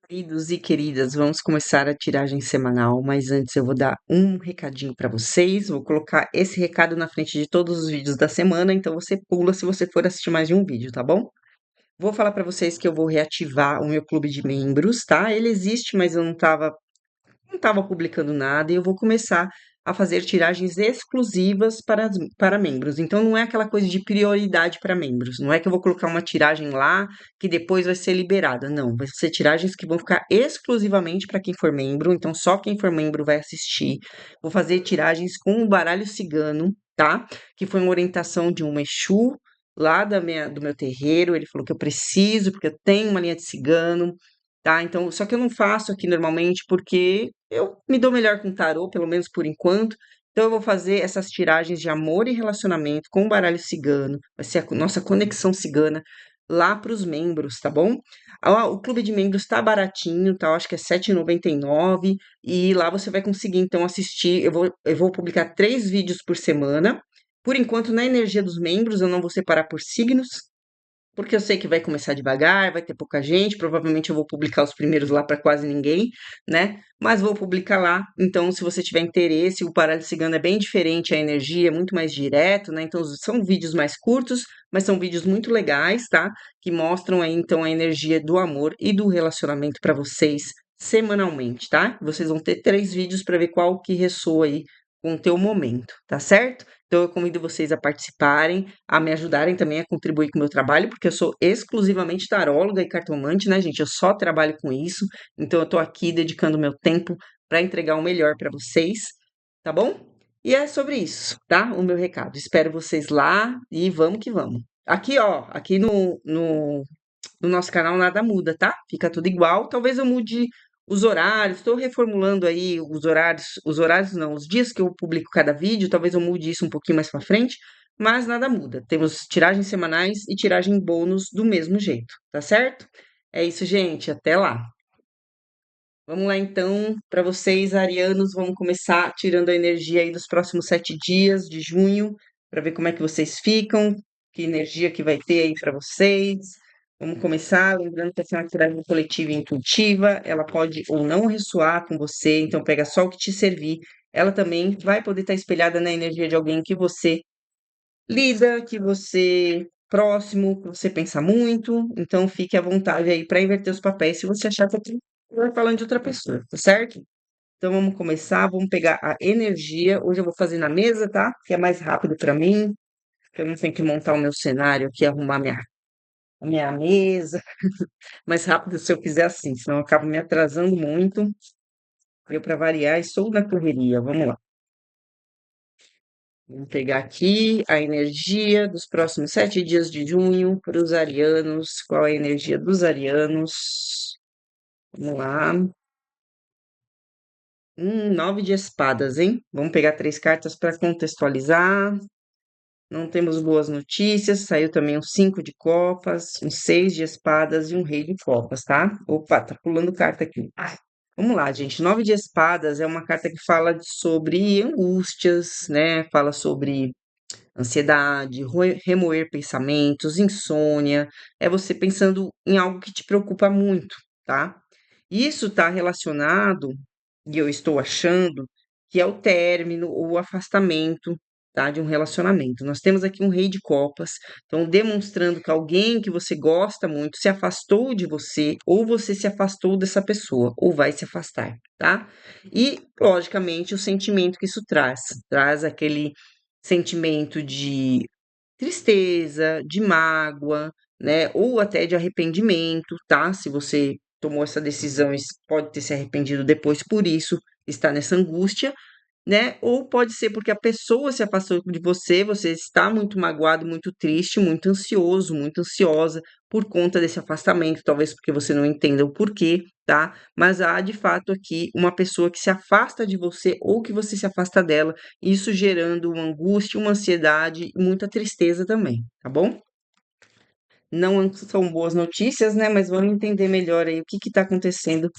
Queridos e queridas, vamos começar a tiragem semanal, mas antes eu vou dar um recadinho para vocês. Vou colocar esse recado na frente de todos os vídeos da semana, então você pula se você for assistir mais de um vídeo, tá bom? Vou falar para vocês que eu vou reativar o meu clube de membros, tá? Ele existe, mas eu não estava publicando nada e eu vou começar a fazer tiragens exclusivas para membros. Então, não é aquela coisa de prioridade para membros. Não é que eu vou colocar uma tiragem lá que depois vai ser liberada. Não, vai ser tiragens que vão ficar exclusivamente para quem for membro. Então, só quem for membro vai assistir. Vou fazer tiragens com o baralho cigano, tá? Que foi uma orientação de um Exu lá do meu terreiro. Ele falou que eu preciso, porque eu tenho uma linha de cigano. Tá, então, só que eu não faço aqui normalmente porque eu me dou melhor com tarô, pelo menos por enquanto. Então eu vou fazer essas tiragens de amor e relacionamento com o baralho cigano. Vai ser a nossa conexão cigana lá para os membros, tá bom? O clube de membros tá baratinho, tá? Eu acho que é R$ 7,99 e lá você vai conseguir então assistir. Eu vou publicar 3 vídeos por semana. Por enquanto, na energia dos membros, eu não vou separar por signos, porque eu sei que vai começar devagar, vai ter pouca gente, provavelmente eu vou publicar os primeiros lá para quase ninguém, né? Mas vou publicar lá. Então, se você tiver interesse, o baralho cigano é bem diferente, a energia é muito mais direto, né? Então, são vídeos mais curtos, mas são vídeos muito legais, tá? Que mostram aí então a energia do amor e do relacionamento para vocês semanalmente, tá? Vocês vão ter 3 vídeos para ver qual que ressoa aí com o teu momento, tá certo? Então, eu convido vocês a participarem, a me ajudarem também a contribuir com o meu trabalho, porque eu sou exclusivamente taróloga e cartomante, né, gente? Eu só trabalho com isso, então eu tô aqui dedicando meu tempo para entregar o melhor para vocês, tá bom? E é sobre isso, tá? O meu recado. Espero vocês lá e vamos que vamos. Aqui, ó, aqui no nosso canal nada muda, tá? Fica tudo igual. Talvez eu mude os horários. Estou reformulando aí os horários não, os dias que eu publico cada vídeo. Talvez eu mude isso um pouquinho mais para frente, mas nada muda. Temos tiragens semanais e tiragem bônus do mesmo jeito, tá certo? É isso, gente. Até lá. Vamos lá então, para vocês, arianos, vamos começar tirando a energia aí dos próximos 7 dias de junho, para ver como é que vocês ficam, que energia que vai ter aí para vocês. Vamos começar, lembrando que essa é uma tiragem coletiva e intuitiva, ela pode ou não ressoar com você, então pega só o que te servir. Ela também vai poder estar espelhada na energia de alguém que você lida, que você próximo, que você pensa muito, então fique à vontade aí para inverter os papéis se você achar que eu tô falando de outra pessoa, tá certo? Então vamos começar, vamos pegar a energia. Hoje eu vou fazer na mesa, tá? Que é mais rápido para mim. Eu não tenho que montar o meu cenário aqui, arrumar a minha mesa. Mais rápido se eu fizer assim, senão eu acabo me atrasando muito. Eu, para variar, estou na correria. Vamos lá. Vamos pegar aqui a energia dos próximos 7 dias de junho para os arianos. Qual é a energia dos arianos? Vamos lá. 9 de espadas, hein? Vamos pegar 3 cartas para contextualizar. Não temos boas notícias. Saiu também um 5 de copas, um 6 de espadas e um rei de copas, tá? Opa, tá pulando carta aqui. Vamos lá, gente. 9 de espadas é uma carta que fala sobre angústias, né? Fala sobre ansiedade, remoer pensamentos, insônia. É você pensando em algo que te preocupa muito, tá? Isso está relacionado, e eu estou achando, que é o término ou o afastamento, tá, de um relacionamento. Nós temos aqui um rei de copas, então demonstrando que alguém que você gosta muito se afastou de você, ou você se afastou dessa pessoa, ou vai se afastar, tá? E, logicamente, o sentimento que isso traz aquele sentimento de tristeza, de mágoa, né? Ou até de arrependimento, tá? Se você tomou essa decisão e pode ter se arrependido depois, por isso está nessa angústia, né? Ou pode ser porque a pessoa se afastou de você, você está muito magoado, muito triste, muito ansioso, muito ansiosa por conta desse afastamento, talvez porque você não entenda o porquê, tá? Mas há de fato aqui uma pessoa que se afasta de você ou que você se afasta dela, isso gerando uma angústia, uma ansiedade e muita tristeza também, tá bom? Não são boas notícias, né? Mas vamos entender melhor aí o que está acontecendo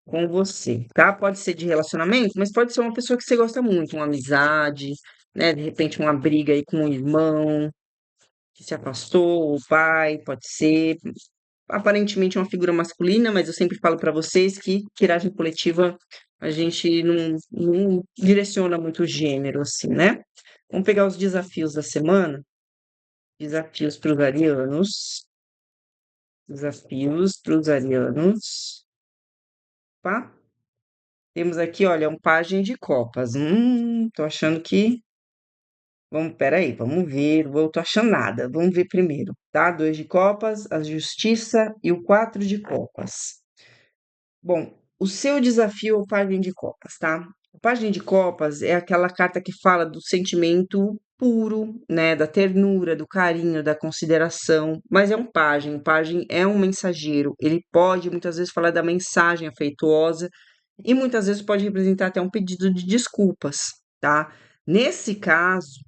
com você, tá? Pode ser de relacionamento, mas pode ser uma pessoa que você gosta muito, uma amizade, né? De repente uma briga aí com um irmão que se afastou, o pai, pode ser. aparentemente uma figura masculina, mas eu sempre falo para vocês que tiragem coletiva a gente não direciona muito o gênero, assim, né? Vamos pegar os desafios da semana. Desafios para os arianos. Desafios para os arianos. Tá? Temos aqui, olha, um pajem de copas. Tô achando que. Vamos, peraí, vamos ver. Não tô achando nada. Vamos ver primeiro, tá? Dois de copas, a justiça e o quatro de copas. Bom, o seu desafio é o pajem de copas, tá? O pajem de copas é aquela carta que fala do sentimento puro, né? Da ternura, do carinho, da consideração. Mas é um pajem. O pajem é um mensageiro. Ele pode muitas vezes falar da mensagem afetuosa e muitas vezes pode representar até um pedido de desculpas, tá? Nesse caso,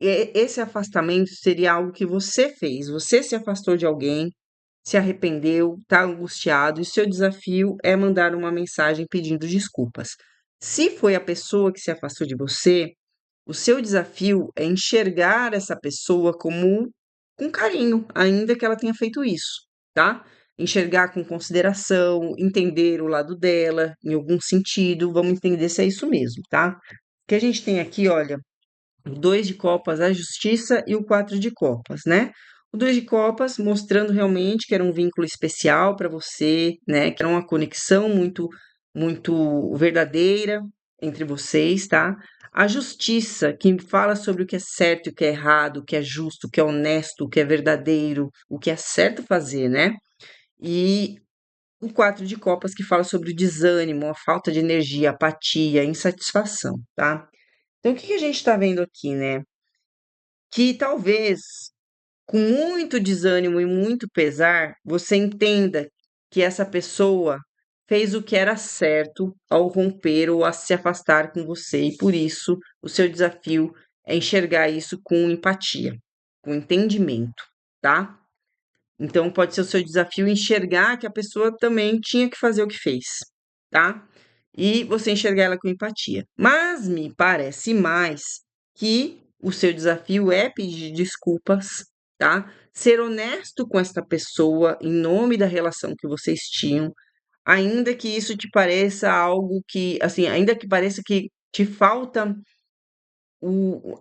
esse afastamento seria algo que você fez. Você se afastou de alguém, se arrependeu, está angustiado, e seu desafio é mandar uma mensagem pedindo desculpas. Se foi a pessoa que se afastou de você, o seu desafio é enxergar essa pessoa como com carinho, ainda que ela tenha feito isso, tá? Enxergar com consideração, entender o lado dela, em algum sentido, vamos entender se é isso mesmo, tá? O que a gente tem aqui, olha, o 2 de copas, a justiça, e o 4 de copas, né? O 2 de copas mostrando realmente que era um vínculo especial para você, né? Que era uma conexão muito verdadeira entre vocês, tá? A justiça, que fala sobre o que é certo e o que é errado, o que é justo, o que é honesto, o que é verdadeiro, o que é certo fazer, né? E o 4 de copas, que fala sobre o desânimo, a falta de energia, apatia, insatisfação, tá? Então, o que que a gente está vendo aqui, né? Que talvez, com muito desânimo e muito pesar, você entenda que essa pessoa fez o que era certo ao romper ou a se afastar com você, e por isso o seu desafio é enxergar isso com empatia, com entendimento, tá? Então pode ser o seu desafio enxergar que a pessoa também tinha que fazer o que fez, tá? E você enxergar ela com empatia. Mas me parece mais que o seu desafio é pedir desculpas, tá? Ser honesto com esta pessoa em nome da relação que vocês tinham, ainda que isso te pareça algo que, assim, ainda que pareça que te falta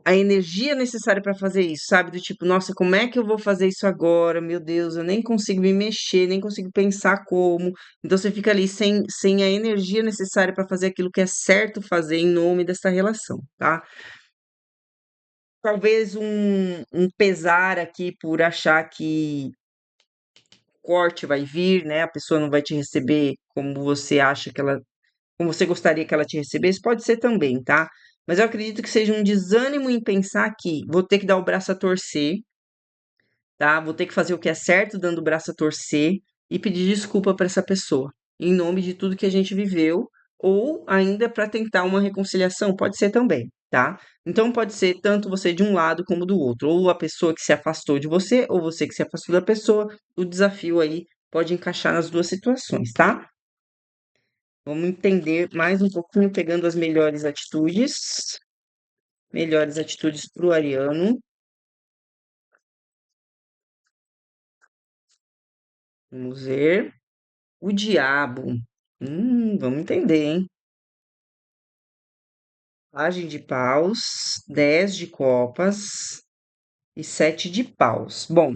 a energia necessária para fazer isso, sabe? Do tipo, nossa, como é que eu vou fazer isso agora? Meu Deus, eu nem consigo me mexer, nem consigo pensar como. Então você fica ali sem a energia necessária para fazer aquilo que é certo fazer em nome dessa relação, tá? Talvez um pesar aqui por achar que corte vai vir, né? A pessoa não vai te receber como você acha que ela, como você gostaria que ela te recebesse, pode ser também, tá? Mas eu acredito que seja um desânimo em pensar que vou ter que dar o braço a torcer, tá? Vou ter que fazer o que é certo, dando o braço a torcer e pedir desculpa para essa pessoa, em nome de tudo que a gente viveu, ou ainda para tentar uma reconciliação, pode ser também, tá? Então pode ser tanto você de um lado como do outro, ou a pessoa que se afastou de você, ou você que se afastou da pessoa. O desafio aí pode encaixar nas duas situações, tá? Vamos entender mais um pouquinho, pegando as melhores atitudes. Melhores atitudes para o ariano. Vamos ver. O diabo. Vamos entender, hein? Pajem de paus, 10 de copas e 7 de paus. Bom,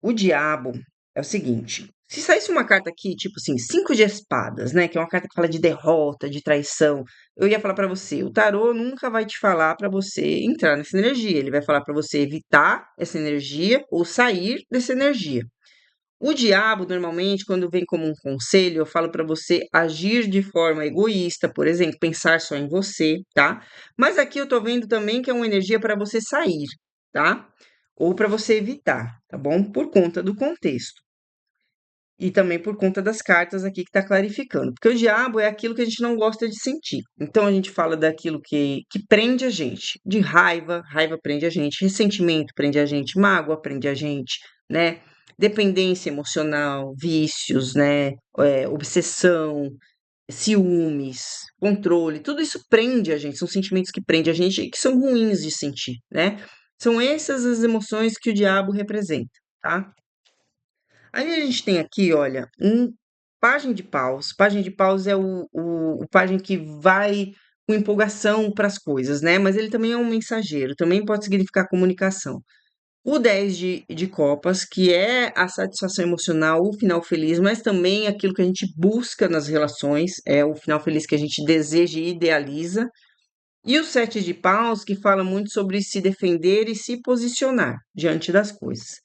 o diabo é o seguinte: se saísse uma carta aqui, tipo assim, 5 de espadas, né? Que é uma carta que fala de derrota, de traição, eu ia falar pra você, o tarô nunca vai te falar pra você entrar nessa energia. Ele vai falar pra você evitar essa energia ou sair dessa energia. O diabo, normalmente, quando vem como um conselho, eu falo para você agir de forma egoísta, por exemplo, pensar só em você, tá? Mas aqui eu tô vendo também que é uma energia para você sair, tá? Ou para você evitar, tá bom? Por conta do contexto. E também por conta das cartas aqui que está clarificando. Porque o diabo é aquilo que a gente não gosta de sentir. Então a gente fala daquilo que prende a gente. De raiva, raiva prende a gente. Ressentimento prende a gente. Mágoa prende a gente, né? Dependência emocional, vícios, né? Obsessão, ciúmes, controle. Tudo isso prende a gente. São sentimentos que prendem a gente e que são ruins de sentir, né? São essas as emoções que o diabo representa, tá? Aí a gente tem aqui, olha, um pajem de paus. Pajem de paus é o pajem que vai com empolgação para as coisas, né? Mas ele também é um mensageiro, também pode significar comunicação. O 10 de copas, que é a satisfação emocional, o final feliz, mas também aquilo que a gente busca nas relações, é o final feliz que a gente deseja e idealiza. E o 7 de paus, que fala muito sobre se defender e se posicionar diante das coisas.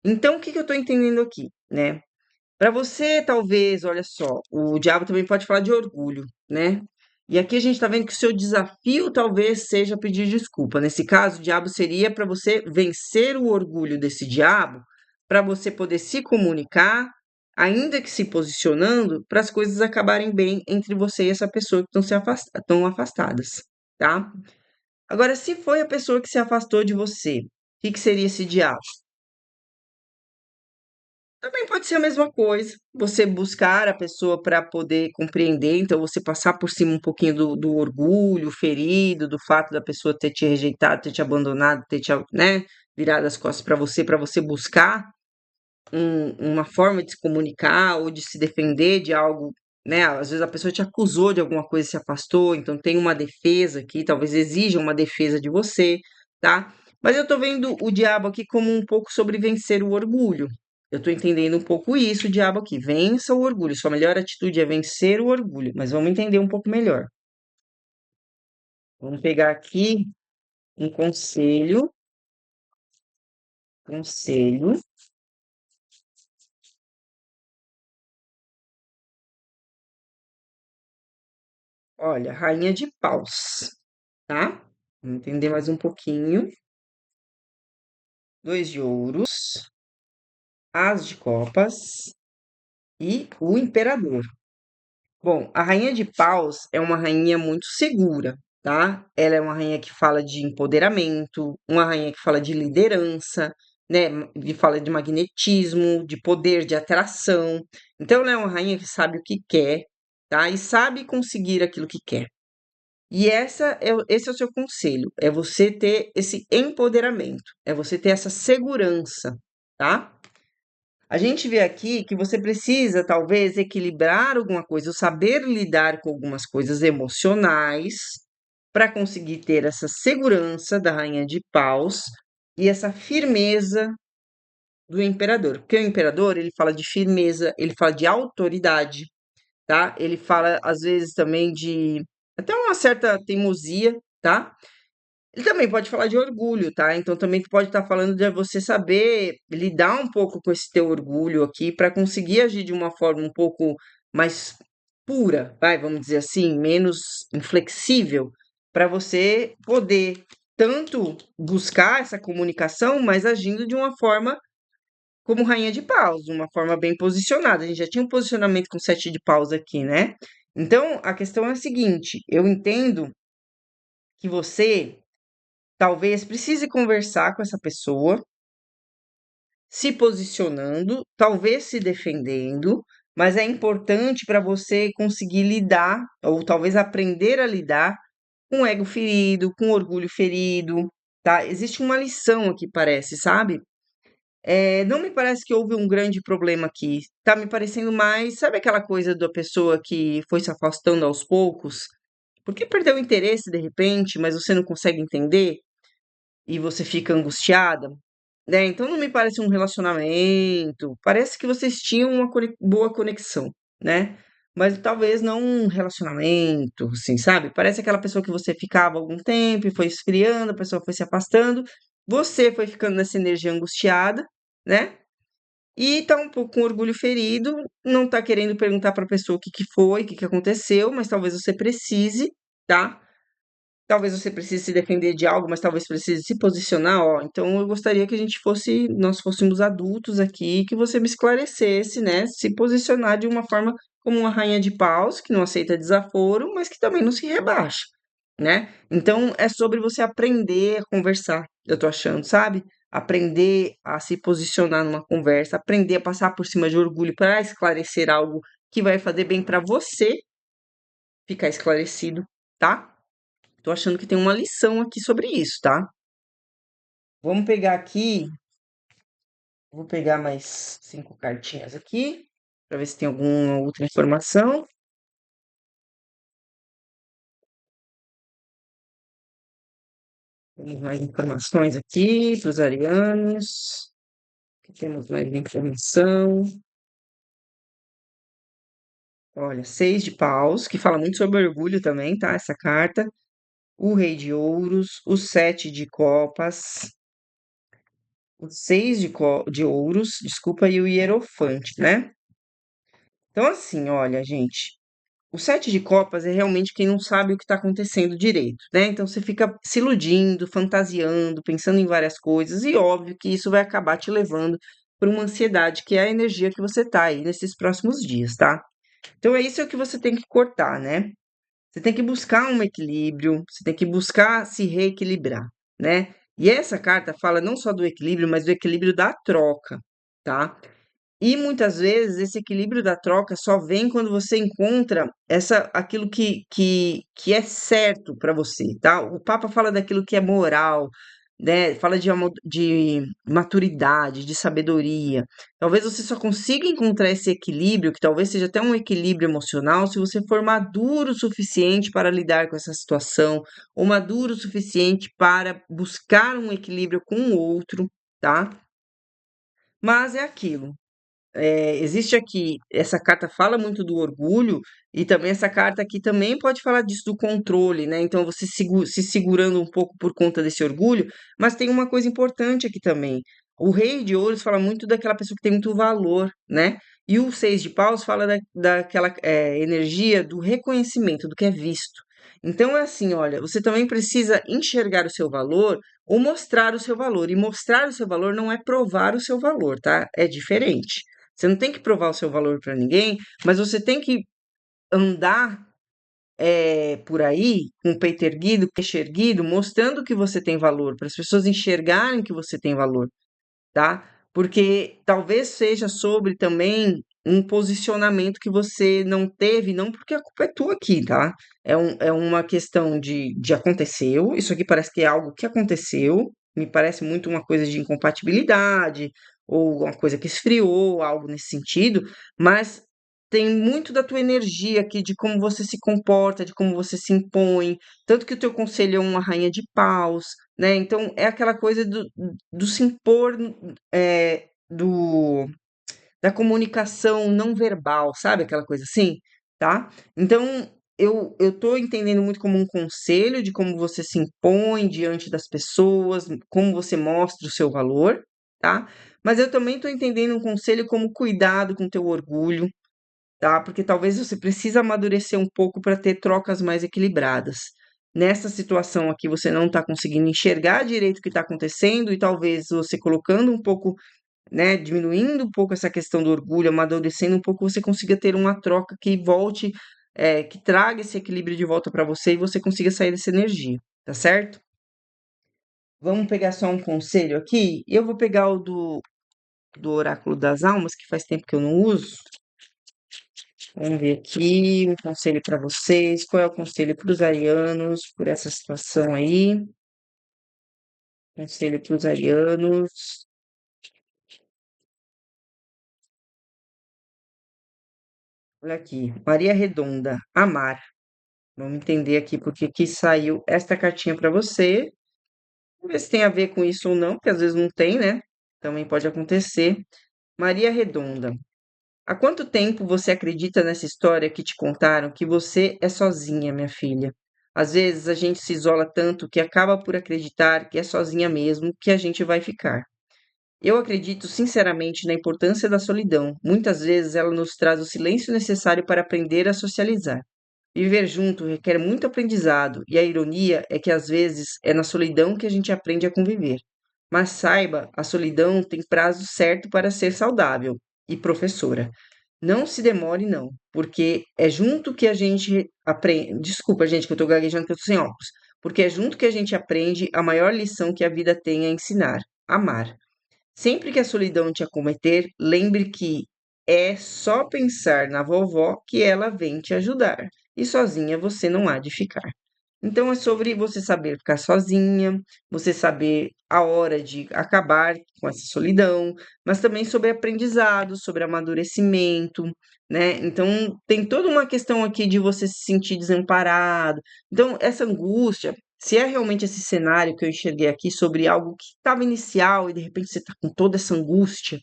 Então, o que que eu estou entendendo aqui, né? Para você, talvez, olha só, o diabo também pode falar de orgulho, né? E aqui a gente está vendo que o seu desafio talvez seja pedir desculpa. Nesse caso, o diabo seria para você vencer o orgulho desse diabo, para você poder se comunicar, ainda que se posicionando, para as coisas acabarem bem entre você e essa pessoa que estão afastadas, tá? Agora, se foi a pessoa que se afastou de você, o que que seria esse diabo? Também pode ser a mesma coisa, você buscar a pessoa para poder compreender, então você passar por cima um pouquinho do orgulho ferido, do fato da pessoa ter te rejeitado, ter te abandonado, ter te, né, virado as costas para você buscar uma forma de se comunicar ou de se defender de algo, né? Às vezes a pessoa te acusou de alguma coisa e se afastou, então tem uma defesa aqui, talvez exija uma defesa de você, tá? Mas eu tô vendo o diabo aqui como um pouco sobre vencer o orgulho. Eu tô entendendo um pouco isso, o diabo aqui. Vença o orgulho. Sua melhor atitude é vencer o orgulho. Mas vamos entender um pouco melhor. Vamos pegar aqui um conselho. Conselho. Olha, rainha de paus, tá? Vamos entender mais um pouquinho. Dois de ouros, as de copas e o imperador. Bom, a rainha de paus é uma rainha muito segura, tá? Ela é uma rainha que fala de empoderamento, uma rainha que fala de liderança, né? Que fala de magnetismo, de poder, de atração. Então, ela é uma rainha que sabe o que quer, tá? E sabe conseguir aquilo que quer. E esse é o seu conselho, é você ter esse empoderamento, é você ter essa segurança, tá? A gente vê aqui que você precisa, talvez, equilibrar alguma coisa, ou saber lidar com algumas coisas emocionais para conseguir ter essa segurança da rainha de paus e essa firmeza do imperador. Porque o imperador, ele fala de firmeza, ele fala de autoridade, tá? Ele fala, às vezes, também de até uma certa teimosia, tá? Ele também pode falar de orgulho, tá? Então também pode estar falando de você saber lidar um pouco com esse teu orgulho aqui para conseguir agir de uma forma um pouco mais pura, vai, vamos dizer assim, menos inflexível, para você poder tanto buscar essa comunicação, mas agindo de uma forma como rainha de paus, uma forma bem posicionada. A gente já tinha um posicionamento com sete de paus aqui, né? Então a questão é a seguinte: eu entendo que você talvez precise conversar com essa pessoa, se posicionando, talvez se defendendo, mas é importante para você conseguir lidar, ou talvez aprender a lidar com o ego ferido, com o orgulho ferido, tá? Existe uma lição aqui, parece, sabe? Não me parece que houve um grande problema aqui. Tá me parecendo mais, sabe aquela coisa da pessoa que foi se afastando aos poucos? Porque perdeu o interesse de repente, mas você não consegue entender? E você fica angustiada, né? Então não me parece um relacionamento. Parece que vocês tinham uma boa conexão, né? Mas talvez não um relacionamento, assim, sabe? Parece aquela pessoa que você ficava algum tempo e foi esfriando, a pessoa foi se afastando, você foi ficando nessa energia angustiada, né? E tá um pouco com orgulho ferido, não tá querendo perguntar para a pessoa o que que foi, o que que aconteceu, mas talvez você precise, tá? Talvez você precise se defender de algo, mas talvez precise se posicionar, ó. Então eu gostaria que a gente fosse, nós fôssemos adultos aqui, que você me esclarecesse, né? Se posicionar de uma forma como uma rainha de paus, que não aceita desaforo, mas que também não se rebaixa, né? Então é sobre você aprender a conversar, eu tô achando, sabe? Aprender a se posicionar numa conversa, aprender a passar por cima de orgulho para esclarecer algo que vai fazer bem para você ficar esclarecido, tá? Tô achando que tem uma lição aqui sobre isso, tá? Vamos pegar aqui Vou pegar mais 5 cartinhas aqui, para ver se tem alguma outra informação. Temos mais informações aqui para os arianos. Aqui temos mais informação. Olha, 6 de paus, que fala muito sobre orgulho também, tá? Essa carta. O rei de ouros, o 7 de copas, o 6 de ouros, desculpa, e o hierofante, né? Então, assim, olha, gente, o 7 de copas é realmente quem não sabe o que está acontecendo direito, né? Então você fica se iludindo, fantasiando, pensando em várias coisas, e óbvio que isso vai acabar te levando para uma ansiedade, que é a energia que você tá aí nesses próximos dias, tá? Então é isso que você tem que cortar, né? Você tem que buscar um equilíbrio, você tem que buscar se reequilibrar, né? E essa carta fala não só do equilíbrio, mas do equilíbrio da troca, tá? E muitas vezes esse equilíbrio da troca só vem quando você encontra aquilo que é certo para você, tá? O Papa fala daquilo que é moral, né? Fala de maturidade, de sabedoria. Talvez você só consiga encontrar esse equilíbrio, que talvez seja até um equilíbrio emocional, se você for maduro o suficiente para lidar com essa situação, ou maduro o suficiente para buscar um equilíbrio com o outro, tá? Mas é aquilo. Existe aqui, essa carta fala muito do orgulho, e também essa carta aqui também pode falar disso do controle, né? Então você se segurando um pouco por conta desse orgulho, mas tem uma coisa importante aqui também. O rei de ouros fala muito daquela pessoa que tem muito valor, né? E o seis de paus fala daquela energia do reconhecimento, do que é visto. Então é assim, olha, você também precisa enxergar o seu valor ou mostrar o seu valor. E mostrar o seu valor não é provar o seu valor, tá? É diferente. Você não tem que provar o seu valor para ninguém, mas você tem que andar por aí com o peito erguido, queixo erguido, mostrando que você tem valor, para as pessoas enxergarem que você tem valor, tá? Porque talvez seja sobre também um posicionamento que você não teve, não porque a culpa é tua aqui, tá? É uma questão de aconteceu, isso aqui parece que é algo que aconteceu, me parece muito uma coisa de incompatibilidade, ou uma coisa que esfriou, algo nesse sentido, mas tem muito da tua energia aqui, de como você se comporta, de como você se impõe, tanto que o teu conselho é uma rainha de paus, né? Então é aquela coisa do se impor, do da comunicação não verbal, sabe aquela coisa assim, tá? Então eu tô entendendo muito como um conselho de como você se impõe diante das pessoas, como você mostra o seu valor, tá? Mas eu também tô entendendo um conselho como cuidado com o teu orgulho, tá? Porque talvez você precise amadurecer um pouco para ter trocas mais equilibradas. Nessa situação aqui, você não está conseguindo enxergar direito o que está acontecendo, e talvez você colocando um pouco, né, diminuindo um pouco essa questão do orgulho, amadurecendo um pouco, você consiga ter uma troca que volte, que traga esse equilíbrio de volta para você e você consiga sair dessa energia, tá certo? Vamos pegar só um conselho aqui. Eu vou pegar o do Oráculo das Almas, que faz tempo que eu não uso. Vamos ver aqui um conselho para vocês. Qual é o conselho para os arianos por essa situação aí? Conselho para os arianos. Olha aqui, Maria Redonda, amar. Vamos entender aqui porque que saiu esta cartinha para você. Vamos ver se tem a ver com isso ou não, porque às vezes não tem, né? Também pode acontecer. Maria Redonda, há quanto tempo você acredita nessa história que te contaram que você é sozinha, minha filha? Às vezes a gente se isola tanto que acaba por acreditar que é sozinha mesmo que a gente vai ficar. Eu acredito sinceramente na importância da solidão. Muitas vezes ela nos traz o silêncio necessário para aprender a socializar. Viver junto requer muito aprendizado, e a ironia é que às vezes é na solidão que a gente aprende a conviver. Mas saiba, a solidão tem prazo certo para ser saudável. E professora, não se demore não, porque é junto que a gente aprende. Desculpa, gente, que eu tô gaguejando, que eu tô sem óculos. Porque é junto que a gente aprende a maior lição que a vida tem a ensinar: amar. Sempre que a solidão te acometer, lembre que é só pensar na vovó que ela vem te ajudar. E sozinha você não há de ficar. Então é sobre você saber ficar sozinha, você saber a hora de acabar com essa solidão, mas também sobre aprendizado, sobre amadurecimento, né? Então tem toda uma questão aqui de você se sentir desamparado. Então essa angústia, se é realmente esse cenário que eu enxerguei aqui sobre algo que estava inicial e de repente você está com toda essa angústia,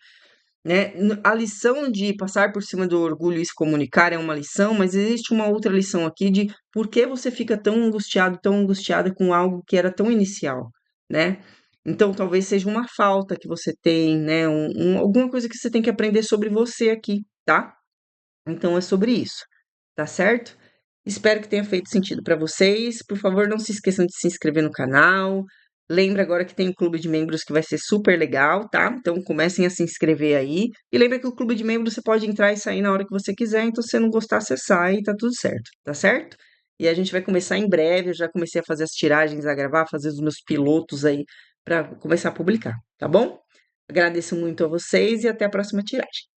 né? A lição de passar por cima do orgulho e se comunicar é uma lição, mas existe uma outra lição aqui de por que você fica tão angustiado, tão angustiada com algo que era tão inicial, né? Então, talvez seja uma falta que você tem, né? Alguma coisa que você tem que aprender sobre você aqui, tá? Então, é sobre isso, tá certo? Espero que tenha feito sentido para vocês. Por favor, não se esqueçam de se inscrever no canal. Lembra agora que tem um clube de membros que vai ser super legal, tá? Então comecem a se inscrever aí. E lembra que o clube de membros você pode entrar e sair na hora que você quiser, então se você não gostar, você sai e tá tudo certo, tá certo? E a gente vai começar em breve. Eu já comecei a fazer as tiragens, a gravar, fazer os meus pilotos aí para começar a publicar, tá bom? Agradeço muito a vocês e até a próxima tiragem.